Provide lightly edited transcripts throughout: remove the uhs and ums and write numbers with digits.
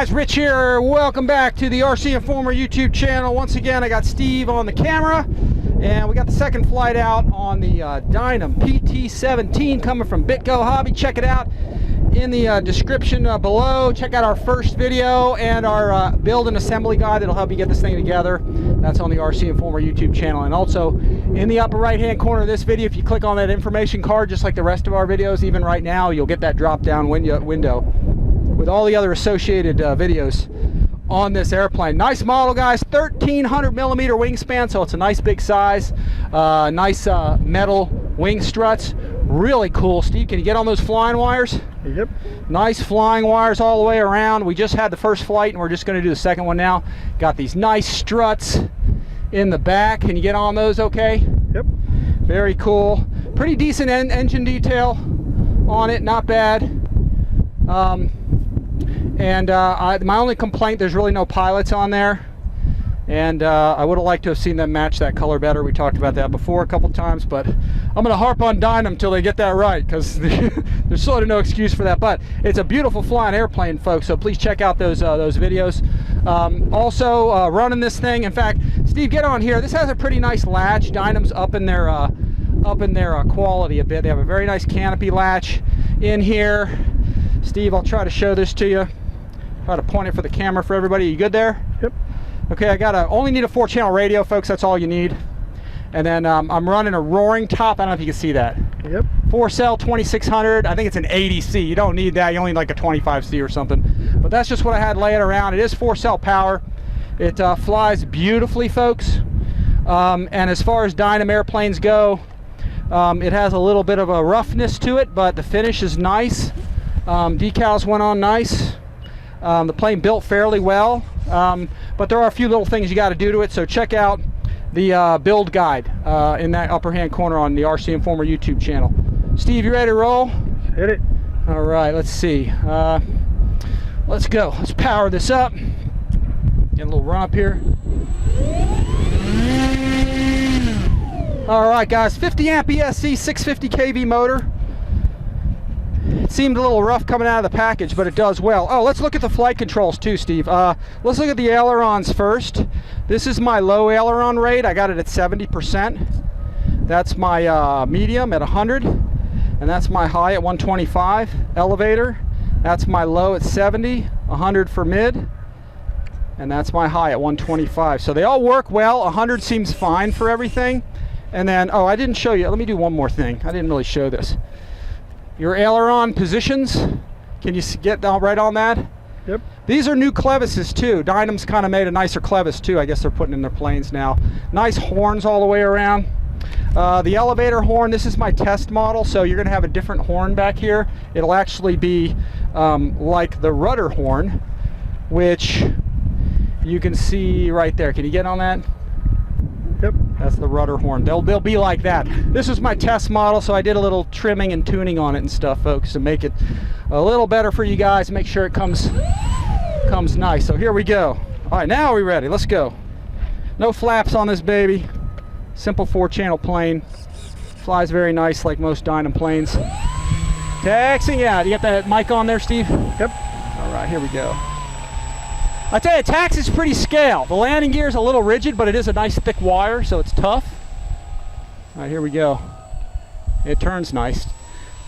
guys, Rich here. Welcome back to the RC Informer YouTube channel. Once again, I got Steve on the camera, and we got the second flight out on the DYNAM PT-17 coming from BITGO Hobby. Check it out in the description below. Check out our first video and our build and assembly guide that'll help you get this thing together. That's on the RC Informer YouTube channel. And also in the upper right hand corner of this video, if you click on that information card, just like the rest of our videos, even right now, you'll get that drop down window with all the other associated videos on this airplane. Nice model, guys. 1300 millimeter wingspan, so it's a nice big size. Nice metal wing struts. Really cool. Steve, can you get on those flying wires? Yep. Nice flying wires all the way around. We just had the first flight and we're just going to do the second one now. Got these nice struts in the back. Can you get on those okay? Yep. Very cool. Pretty decent engine detail on it, not bad. My only complaint, there's really no pilots on there, and I would have liked to have seen them match that color better. We talked about that before a couple times, but I'm going to harp on DYNAM until they get that right, because there's sort of no excuse for that. But it's a beautiful flying airplane, folks, so please check out those videos. Also running this thing, in fact, Steve, get on here. This has a pretty nice latch. DYNAM's up in their quality a bit. They have a very nice canopy latch in here. Steve, I'll try to show this to you. Try to point it for the camera for everybody. You good there? Yep. Okay, only need a 4-channel radio, folks. That's all you need. And then I'm running a roaring top. I don't know if you can see that. Yep. 4-cell 2600. I think it's an 80C. You don't need that. You only need like a 25C or something. But that's just what I had laying around. It is 4-cell power. It flies beautifully, folks. And as far as DYNAM airplanes go, it has a little bit of a roughness to it, but the finish is nice. Decals went on nice. The plane built fairly well, but there are a few little things you got to do to it, so check out the build guide in that upper hand corner on the RC Informer YouTube channel. Steve, you ready to roll? Hit it. All right, let's see. Let's go. Let's power this up. Get a little run up here. All right, guys, 50 amp ESC 650 kV motor. It seemed a little rough coming out of the package, but it does well. Oh, let's look at the flight controls too, Steve. Let's look at the ailerons first. This is my low aileron rate. I got it at 70%. That's my medium at 100, and that's my high at 125. Elevator, that's my low at 70, 100 for mid, and that's my high at 125. So they all work well. 100 seems fine for everything. And then, oh, I didn't show you. Let me do one more thing. I didn't really show this. Your aileron positions, can you get right on that? Yep. These are new clevises too. DYNAM's kind of made a nicer clevis too. I guess they're putting in their planes now. Nice horns all the way around. The elevator horn, this is my test model, so you're going to have a different horn back here. It'll actually be like the rudder horn, which you can see right there. Can you get on that? Yep. That's the rudder horn. They'll be like that. This is my test model, so I did a little trimming and tuning on it and stuff, folks, to make it a little better for you guys, make sure it comes nice. So here we go. All right, now we're ready. Let's go. No flaps on this baby. Simple 4-channel plane. Flies very nice like most DYNAM planes. Taxiing out. You got that mic on there, Steve? Yep. All right, here we go. I tell you, taxi's pretty scale. The landing gear is a little rigid, but it is a nice thick wire, so it's tough. All right, here we go. It turns nice.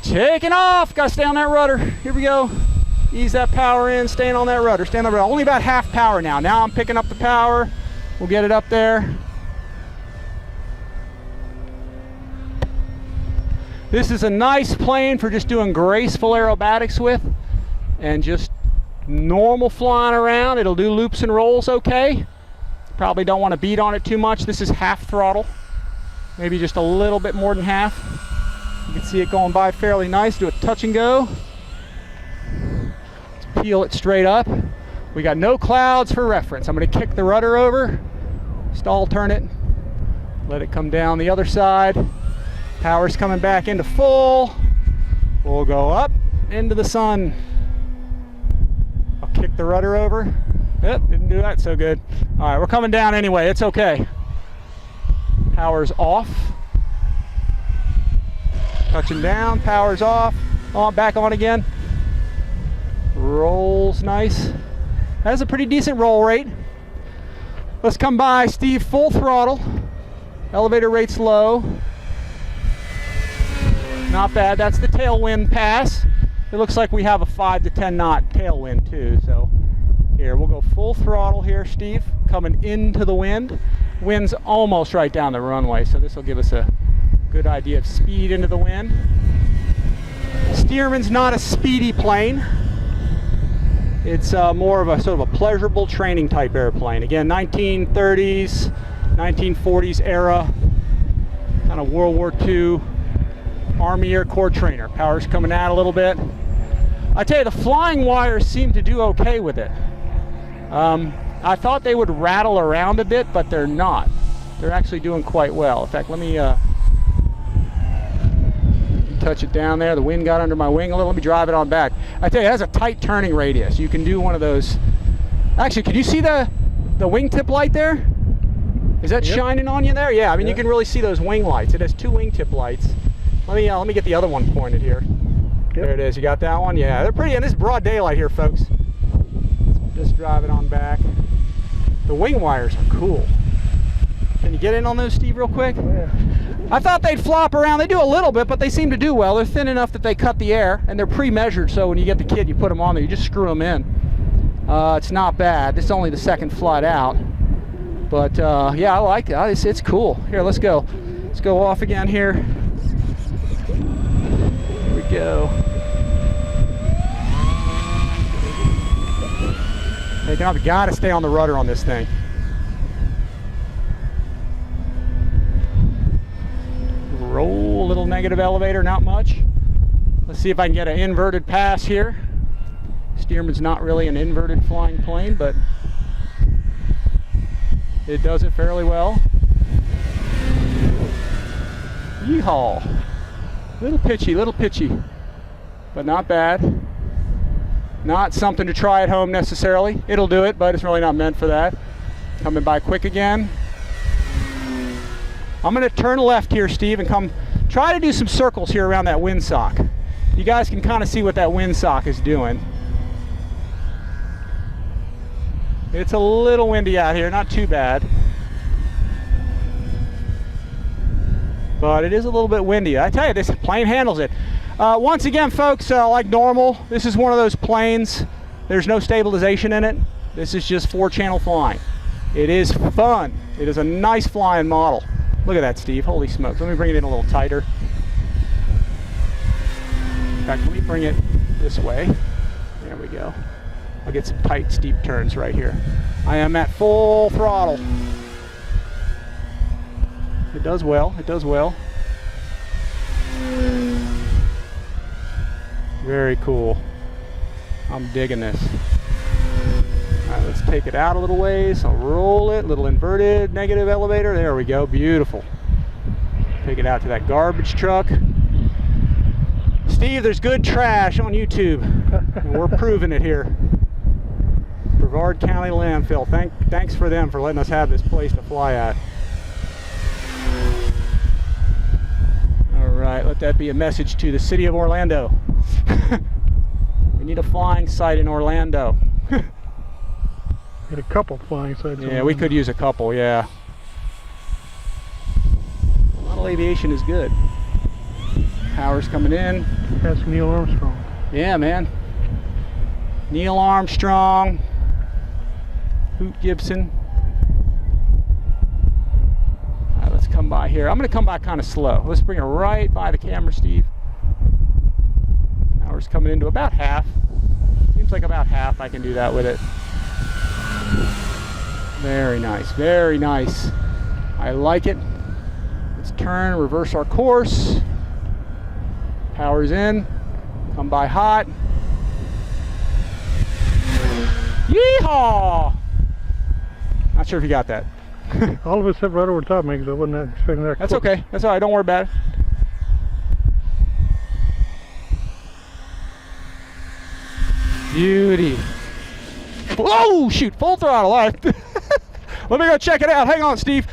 Taking off. Got to stay on that rudder. Here we go. Ease that power in. Staying on that rudder. Stay on the rudder. Only about half power now. Now I'm picking up the power. We'll get it up there. This is a nice plane for just doing graceful aerobatics with, and just normal flying around. It'll do loops and rolls okay. Probably don't want to beat on it too much. This is half throttle, maybe just a little bit more than half. You can see it going by fairly nice. Do a touch and go. Let's peel it straight up. We got no clouds for reference. I'm going to kick the rudder over, stall turn it, let it come down the other side. Power's coming back into full. We'll go up into the sun. Kick the rudder over. Yep, didn't do that so good. All right, we're coming down anyway. It's okay. Power's off. Touching down. Power's off. On, back on again. Rolls nice. has a pretty decent roll rate. Let's come by, Steve, full throttle. Elevator rate's low. Not bad. That's the tailwind pass. It looks like we have a 5 to 10 knot tailwind too. So here, we'll go full throttle here, Steve, coming into the wind. Wind's almost right down the runway, so this will give us a good idea of speed into the wind. Stearman's not a speedy plane. It's more of a sort of a pleasurable training type airplane. Again, 1930s, 1940s era, kind of World War II Army Air Corps trainer. Power's coming out a little bit. I tell you, the flying wires seem to do okay with it. I thought they would rattle around a bit, but they're not. They're actually doing quite well. In fact, let me touch it down there. The wind got under my wing a little. Let me drive it on back. I tell you, it has a tight turning radius. You can do one of those. Actually, can you see the wingtip light there? Is that shining on you there? Yeah, I mean, you can really see those wing lights. It has 2 wingtip lights. Let me get the other one pointed here. There it is. You got that one? Yeah, they're pretty. And this is broad daylight here, folks. Just drive it on back. The wing wires are cool. Can you get in on those, Steve, real quick? Yeah. I thought they'd flop around. They do a little bit, but they seem to do well. They're thin enough that they cut the air, and they're pre-measured, so when you get the kit, you put them on there. You just screw them in. It's not bad. This is only the second flight out. But, yeah, I like it. It's cool. Here, let's go. Let's go off again here. Here we go. Hey, you got to stay on the rudder on this thing. Roll, a little negative elevator, not much. Let's see if I can get an inverted pass here. Stearman's not really an inverted flying plane, but it does it fairly well. Yeehaw. Little pitchy, but not bad. Not something to try at home necessarily. It'll do it, but it's really not meant for that. Coming by quick again. I'm going to turn left here, Steve, and come try to do some circles here around that windsock. You guys can kind of see what that windsock is doing. It's a little windy out here, not too bad. But it is a little bit windy. I tell you, this plane handles it. Once again, folks, like normal, this is one of those planes. There's no stabilization in it. This is just 4-channel flying. It is fun. It is a nice flying model. Look at that, Steve. Holy smokes. Let me bring it in a little tighter. In fact, let me bring it this way. There we go. I'll get some tight, steep turns right here. I am at full throttle. It does well. It does well. Very cool. I'm digging this. All right, let's take it out a little ways. I'll roll it. Little inverted negative elevator. There we go. Beautiful. Take it out to that garbage truck. Steve, there's good trash on YouTube. And we're proving it here. Brevard County Landfill. Thanks for them for letting us have this place to fly at. All right, let that be a message to the city of Orlando. We need a flying site in Orlando. Get a couple flying sites. Yeah, we could use a couple, yeah. Model aviation is good. Power's coming in. That's Neil Armstrong. Yeah, man. Neil Armstrong. Hoot Gibson. All right, let's come by here. I'm going to come by kind of slow. Let's bring it right by the camera, Steve. Power's coming into about half. Seems like about half I can do that with it. Very nice, very nice. I like it. Let's turn, reverse our course. Power's in. Come by hot. Yeehaw! Not sure if you got that. All of us except right over top, because I wasn't expecting that. That's okay. That's all right. Don't worry about it. Beauty. Whoa, shoot, full throttle. All right. Let me go check it out. Hang on, Steve.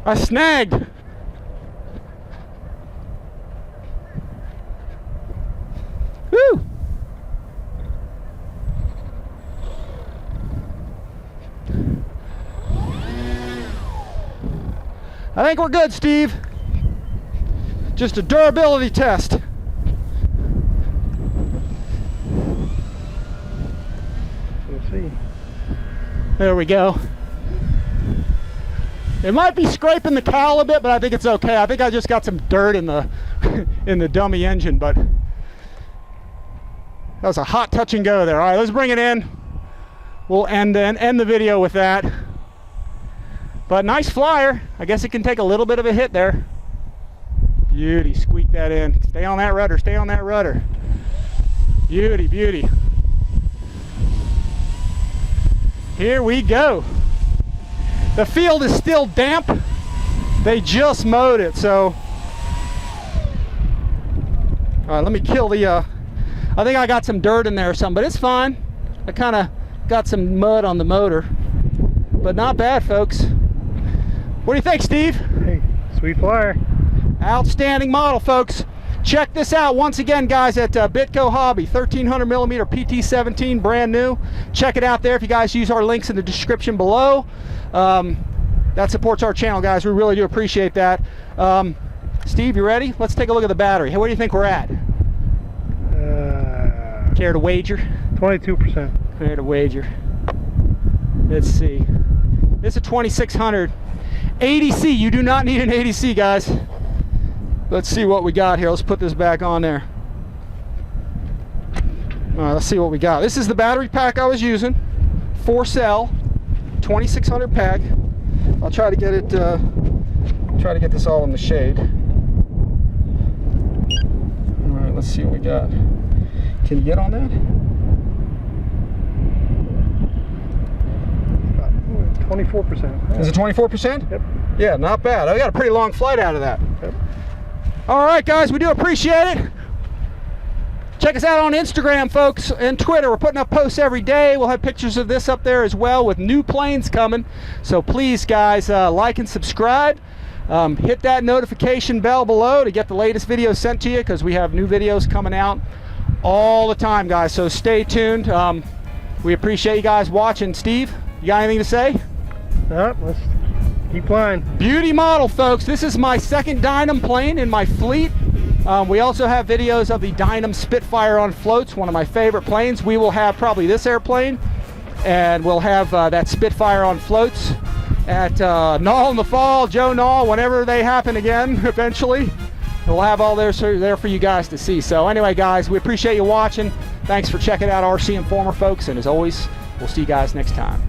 I snagged. Woo. I think we're good, Steve. Just a durability test. We'll see. There we go. It might be scraping the cowl a bit, but I think it's okay. I think I just got some dirt in the in the dummy engine, but that was a hot touch and go there. All right, let's bring it in. We'll end the video with that. But nice flyer. I guess it can take a little bit of a hit there. Beauty, squeak that in. Stay on that rudder, stay on that rudder. Beauty, beauty. Here we go. The field is still damp. They just mowed it, so. All right, let me kill the, I think I got some dirt in there or something, but it's fine. I kind of got some mud on the motor, but not bad, folks. What do you think, Steve? Hey, sweet flyer. Outstanding model, folks. Check this out once again, guys, at BITGO Hobby, 1300 millimeter PT-17, brand new. Check it out there if you guys use our links in the description below. That supports our channel, guys. We really do appreciate that. Steve, you ready? Let's take a look at the battery. Hey, where do you think we're at? Care to wager? 22%. Care to wager? Let's see. This is a 2600. ADC, you do not need an ADC, guys. Let's see what we got here. Let's put this back on there. All right, let's see what we got. This is the battery pack I was using. 4-cell, 2600 pack. I'll try to get it, try to get this all in the shade. All right, let's see what we got. Can you get on that? 24%. Is it 24%? Yep. Yeah, not bad. I got a pretty long flight out of that. Yep. All right, guys, we do appreciate it. Check us out on Instagram, folks, and Twitter. We're putting up posts every day. We'll have pictures of this up there as well with new planes coming. So please, guys, like and subscribe. Hit that notification bell below to get the latest videos sent to you, because we have new videos coming out all the time, guys. So stay tuned. We appreciate you guys watching. Steve, you got anything to say? Let's keep flying. Beauty model, folks. This is my second DYNAM plane in my fleet. We also have videos of the DYNAM Spitfire on floats, one of my favorite planes. We will have probably this airplane, and we'll have that Spitfire on floats at Knoll in the fall, Joe Knoll, whenever they happen again, eventually. We'll have all those there for you guys to see. So anyway, guys, we appreciate you watching. Thanks for checking out RC Informer, folks, and as always, we'll see you guys next time.